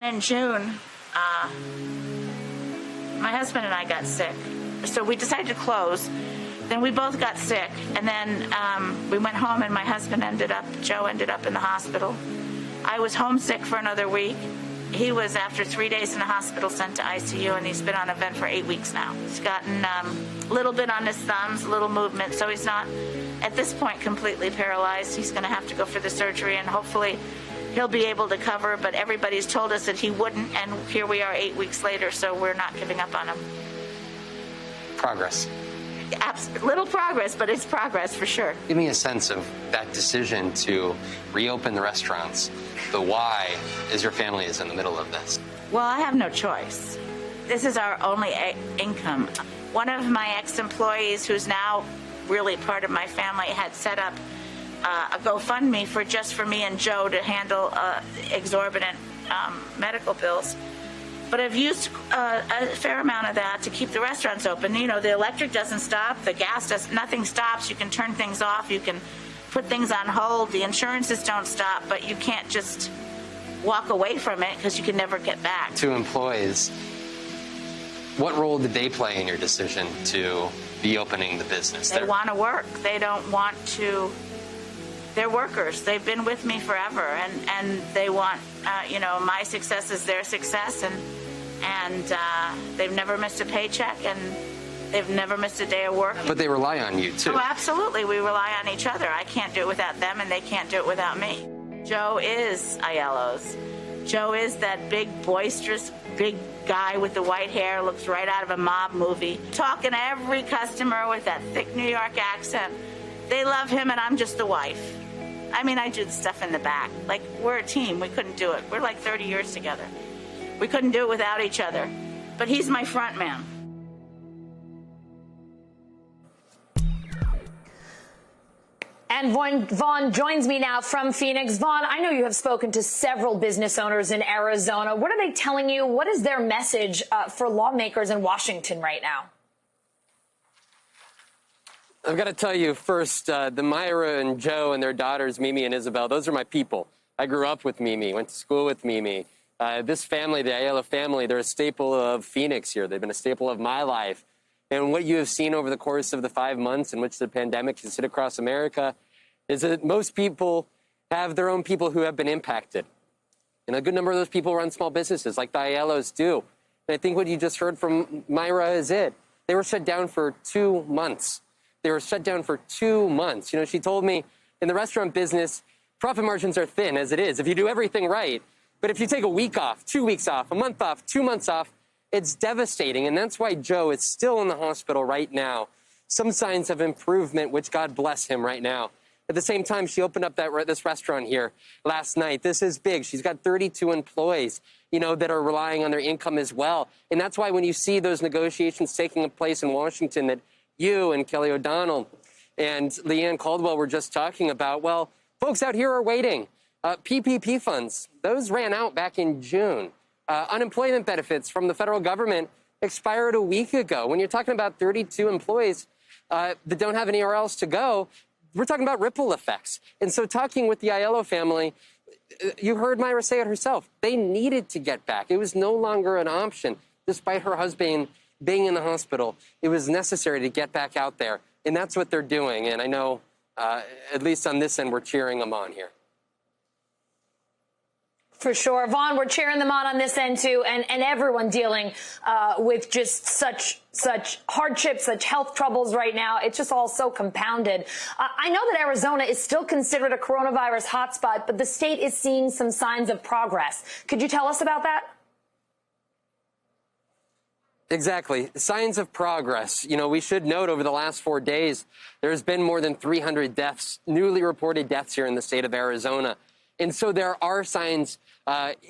In June, my husband and I got sick, so we decided to close. Then we both got sick, and then we went home, and Joe ended up in the hospital. I was homesick for another week. He was, after 3 days in the hospital, sent to ICU, and he's been on a vent for 8 weeks now. He's gotten a little bit on his thumbs, a little movement, so he's not, at this point, completely paralyzed. He's going to have to go for the surgery, and hopefully he'll be able to cover, but everybody's told us that he wouldn't, and here we are 8 weeks later, so we're not giving up on him. Progress. Little progress, but it's progress for sure. Give me a sense of that decision to reopen the restaurants. The why is your family is in the middle of this. Well, I have no choice. This is our only income. One of my ex-employees, who's now really part of my family, had set up a GoFundMe for me and Joe to handle exorbitant medical bills. But I've used a fair amount of that to keep the restaurants open. You know, the electric doesn't stop, the gas does, nothing stops. You can turn things off, you can put things on hold. The insurances don't stop, but you can't just walk away from it because you can never get back. To employees, what role did they play in your decision to be opening the business? They want to work. They don't want to. They're workers. They've been with me forever, and they want, my success is their success, and they've never missed a paycheck, and they've never missed a day of work. But they rely on you, too. Oh, absolutely. We rely on each other. I can't do it without them, and they can't do it without me. Joe is Aiello's. Joe is that big, boisterous, big guy with the white hair, looks right out of a mob movie, talking to every customer with that thick New York accent. They love him, and I'm just the wife. I mean, I do the stuff in the back. Like, we're a team. We couldn't do it. We're like 30 years together. We couldn't do it without each other. But he's my front man. And Vaughn joins me now from Phoenix. Vaughn, I know you have spoken to several business owners in Arizona. What are they telling you? What is their message for lawmakers in Washington right now? I've got to tell you first, the Myrah and Joe and their daughters, Mimi and Isabel, those are my people. I grew up with Mimi, went to school with Mimi. This family, the Aiello family, they're a staple of Phoenix here. They've been a staple of my life. And what you have seen over the course of the 5 months in which the pandemic has hit across America is that most people have their own people who have been impacted. And a good number of those people run small businesses like the Aiellos do. And I think what you just heard from Myrah is it. They were shut down for 2 months. They were shut down for 2 months. You know, she told me in the restaurant business, profit margins are thin as it is if you do everything right. But if you take a week off, 2 weeks off, a month off, 2 months off, it's devastating. And that's why Joe is still in the hospital right now. Some signs of improvement, which God bless him right now. At the same time, she opened up this restaurant here last night. This is big. She's got 32 employees, that are relying on their income as well. And that's why when you see those negotiations taking place in Washington that you and Kelly O'Donnell and Leanne Caldwell were just talking about, well, folks out here are waiting. PPP funds, those ran out back in June. Unemployment benefits from the federal government expired a week ago. When you're talking about 32 employees that don't have anywhere else to go, we're talking about ripple effects. And so talking with the Aiello family, you heard Myrah say it herself. They needed to get back. It was no longer an option, despite her husband being in the hospital. It was necessary to get back out there. And that's what they're doing. And I know, at least on this end, we're cheering them on here. For sure. Vaughn, we're cheering them on this end, too, and everyone dealing with just such hardships, such health troubles right now. It's just all so compounded. I know that Arizona is still considered a coronavirus hotspot, but the state is seeing some signs of progress. Could you tell us about that? Exactly. Signs of progress. We should note over the last 4 days, there's been more than 300 deaths, newly reported deaths here in the state of Arizona. And so there are signs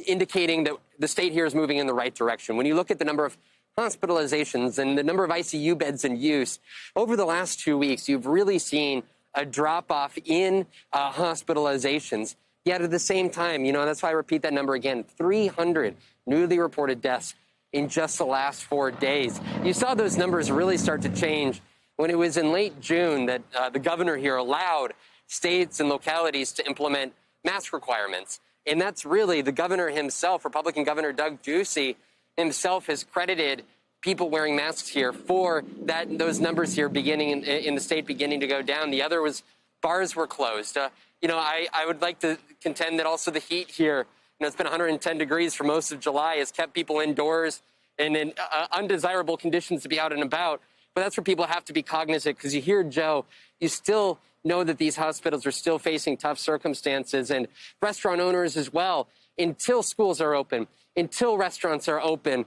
indicating that the state here is moving in the right direction. When you look at the number of hospitalizations and the number of ICU beds in use, over the last 2 weeks, you've really seen a drop-off in hospitalizations. Yet at the same time, that's why I repeat that number again, 300 newly reported deaths in just the last 4 days. You saw those numbers really start to change when it was in late June that the governor here allowed states and localities to implement mask requirements. And that's really the governor himself, Republican Governor Doug Ducey himself, has credited people wearing masks here for those numbers here beginning in the state beginning to go down. The other was bars were closed. I would like to contend that also the heat here, it's been 110 degrees for most of July, has kept people indoors and in undesirable conditions to be out and about. But that's where people have to be cognizant, because you hear Joe, you still know that these hospitals are still facing tough circumstances, and restaurant owners as well. Until schools are open, until restaurants are open,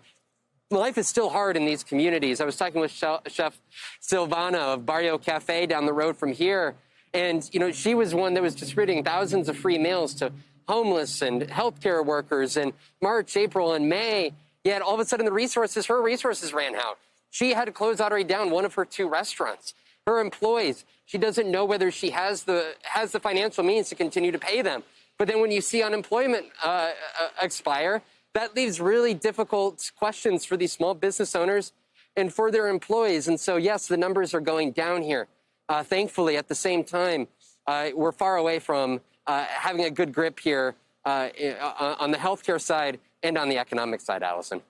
life is still hard in these communities. I was talking with Chef Silvana of Barrio Cafe down the road from here, and she was one that was distributing thousands of free meals to homeless and healthcare workers in March, April, and May. Yet all of a sudden her resources ran out. She had to close outright down one of her 2 restaurants. Her employees, she doesn't know whether she has the financial means to continue to pay them. But then when you see unemployment expire, that leaves really difficult questions for these small business owners and for their employees. And so, yes, the numbers are going down here. Thankfully, at the same time, we're far away from having a good grip here on the healthcare side and on the economic side, Allison.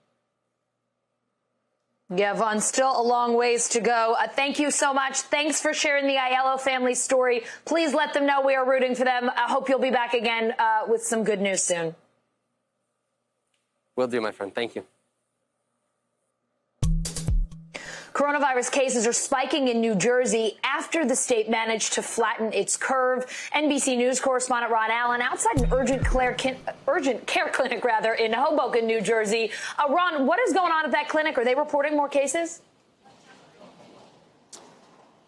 Yeah, Vaughn, still a long ways to go. Thank you so much. Thanks for sharing the Aiello family story. Please let them know we are rooting for them. I hope you'll be back again with some good news soon. Will do, my friend. Thank you. Coronavirus cases are spiking in New Jersey after the state managed to flatten its curve. NBC News correspondent Ron Allen outside an urgent care clinic in Hoboken, New Jersey. Ron, what is going on at that clinic? Are they reporting more cases?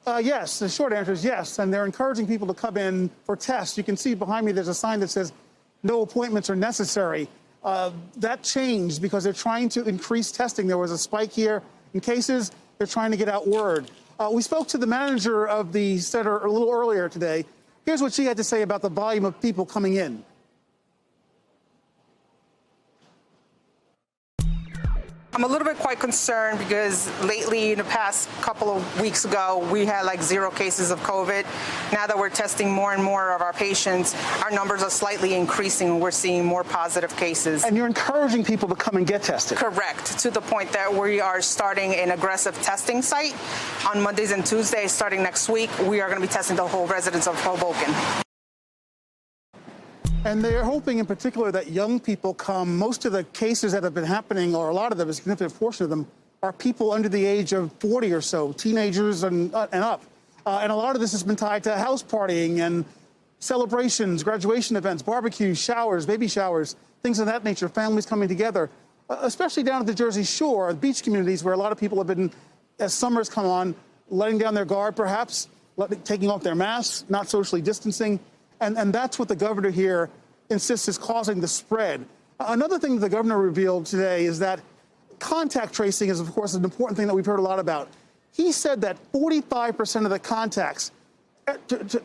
Yes, the short answer is yes, and they're encouraging people to come in for tests. You can see behind me there's a sign that says no appointments are necessary. That changed because they're trying to increase testing. There was a spike here in cases. They're trying to get out word. We spoke to the manager of the center a little earlier today. Here's what she had to say about the volume of people coming in. I'm a little bit quite concerned because lately, in the past couple of weeks ago, we had like 0 cases of COVID. Now that we're testing more and more of our patients, our numbers are slightly increasing and we're seeing more positive cases. And you're encouraging people to come and get tested. Correct, to the point that we are starting an aggressive testing site. On Mondays and Tuesdays, starting next week, we are going to be testing the whole residents of Hoboken. And they're hoping in particular that young people come. Most of the cases that have been happening, or a lot of them, a significant portion of them, are people under the age of 40 or so, teenagers and up. And a lot of this has been tied to house partying and celebrations, graduation events, barbecues, showers, baby showers, things of that nature, families coming together, especially down at the Jersey Shore, beach communities where a lot of people have been, as summers come on, letting down their guard perhaps, taking off their masks, not socially distancing. And that's what the governor here insists is causing the spread. Another thing that the governor revealed today is that contact tracing is, of course, an important thing that we've heard a lot about. He said that 45% of the contacts,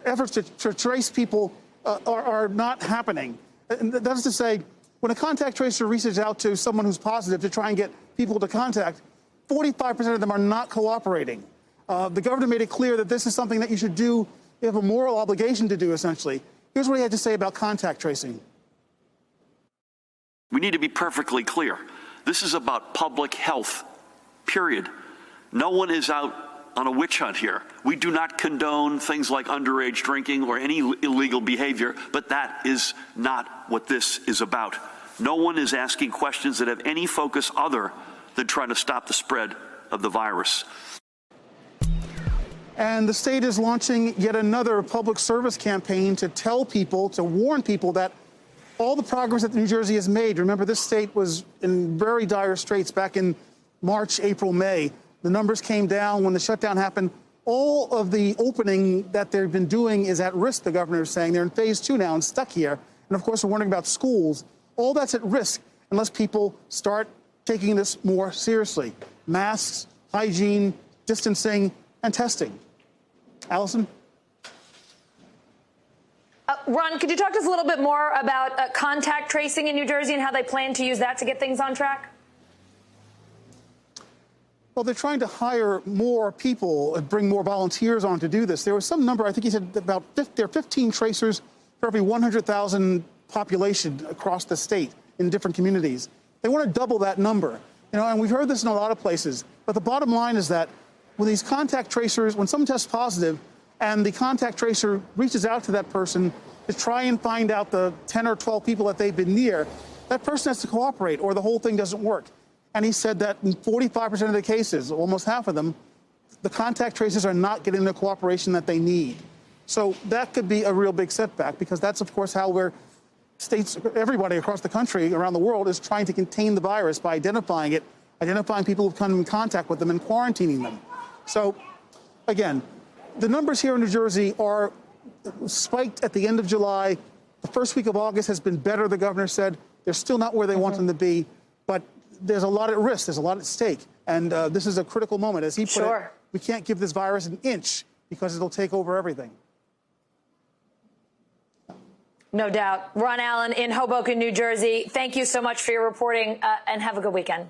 efforts to trace people are not happening. And that is to say, when a contact tracer reaches out to someone who's positive to try and get people to contact, 45% of them are not cooperating. The governor made it clear that this is something that you should do. You have a moral obligation to do, essentially. Here's what he had to say about contact tracing. We need to be perfectly clear. This is about public health, period. No one is out on a witch hunt here. We do not condone things like underage drinking or any illegal behavior, but that is not what this is about. No one is asking questions that have any focus other than trying to stop the spread of the virus. And the state is launching yet another public service campaign to tell people, to warn people that all the progress that New Jersey has made. Remember, this state was in very dire straits back in March, April, May. The numbers came down when the shutdown happened. All of the opening that they've been doing is at risk, the governor is saying. They're in phase 2 now and stuck here. And of course, we're wondering about schools. All that's at risk unless people start taking this more seriously. Masks, hygiene, distancing, and testing. Allison? Ron, could you talk to us a little bit more about contact tracing in New Jersey and how they plan to use that to get things on track? Well, they're trying to hire more people and bring more volunteers on to do this. There was some number, I think he said about there are 15 tracers for every 100,000 population across the state in different communities. They want to double that number. And we've heard this in a lot of places. But the bottom line is that when these contact tracers, when someone tests positive and the contact tracer reaches out to that person to try and find out the 10 or 12 people that they've been near, that person has to cooperate or the whole thing doesn't work. And he said that in 45% of the cases, almost half of them, the contact tracers are not getting the cooperation that they need. So that could be a real big setback, because that's, of course, how states, everybody across the country, around the world, is trying to contain the virus by identifying it, identifying people who've come in contact with them and quarantining them. So, again, the numbers here in New Jersey are spiked at the end of July. The first week of August has been better, the governor said. They're still not where they want them to be, but there's a lot at risk. There's a lot at stake. And this is a critical moment. As he put it, we can't give this virus an inch because it'll take over everything. No doubt. Ron Allen in Hoboken, New Jersey, thank you so much for your reporting, and have a good weekend.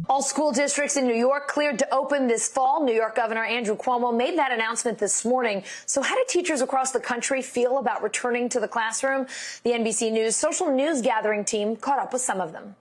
All school districts in New York cleared to open this fall. New York Governor Andrew Cuomo made that announcement this morning. So how do teachers across the country feel about returning to the classroom? The NBC News social news gathering team caught up with some of them.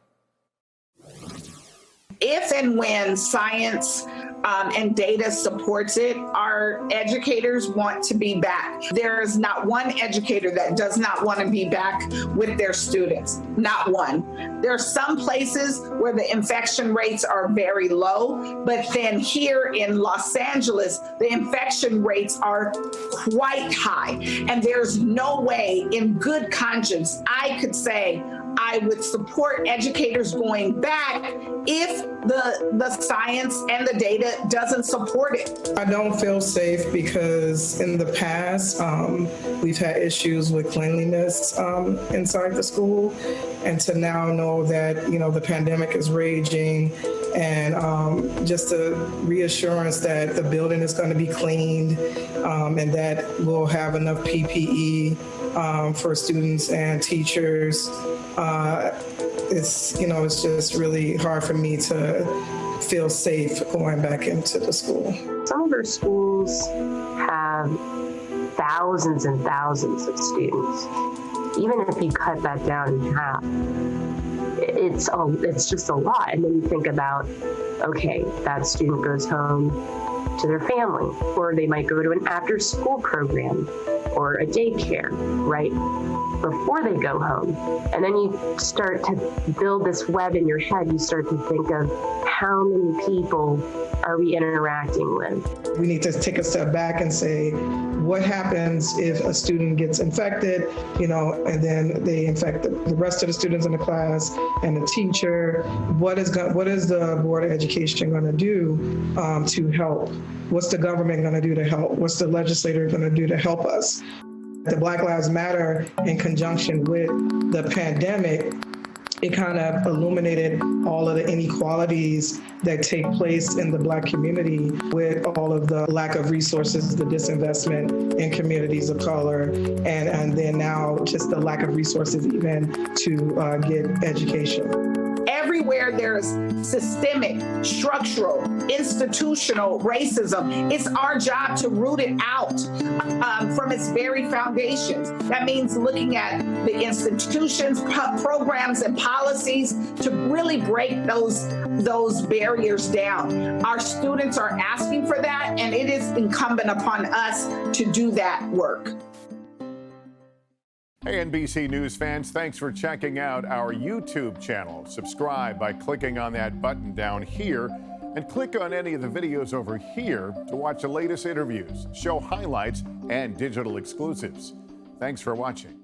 If and when science and data supports it, our educators want to be back. There is not one educator that does not want to be back with their students, not one. There are some places where the infection rates are very low, but then here in Los Angeles, the infection rates are quite high. And there's no way in good conscience I could say I would support educators going back if the science and the data doesn't support it. I don't feel safe because in the past, we've had issues with cleanliness inside the school. And to now know that, the pandemic is raging, and just a reassurance that the building is going to be cleaned, and that we'll have enough PPE for students and teachers. It's just really hard for me to feel safe going back into the school. Some of our schools have thousands and thousands of students. Even if you cut that down in half, it's just a lot. And then you think about, okay, that student goes home to their family, or they might go to an after-school program or a daycare, right, before they go home. And then you start to build this web in your head. You start to think of how many people are we interacting with? We need to take a step back and say, what happens if a student gets infected, and then they infect the rest of the students in the class and the teacher? What is the Board of Education going to do to help? What's the government going to do to help? What's the legislator going to do to help us? The Black Lives Matter, in conjunction with the pandemic, it kind of illuminated all of the inequalities that take place in the Black community, with all of the lack of resources, the disinvestment in communities of color, and then now just the lack of resources even to get education. Everywhere there's systemic, structural, institutional racism, it's our job to root it out from its very foundations. That means looking at the institutions, programs, and policies to really break those barriers down. Our students are asking for that, and it is incumbent upon us to do that work. Hey, NBC News fans, thanks for checking out our YouTube channel. Subscribe by clicking on that button down here, and click on any of the videos over here to watch the latest interviews, show highlights, and digital exclusives. Thanks for watching.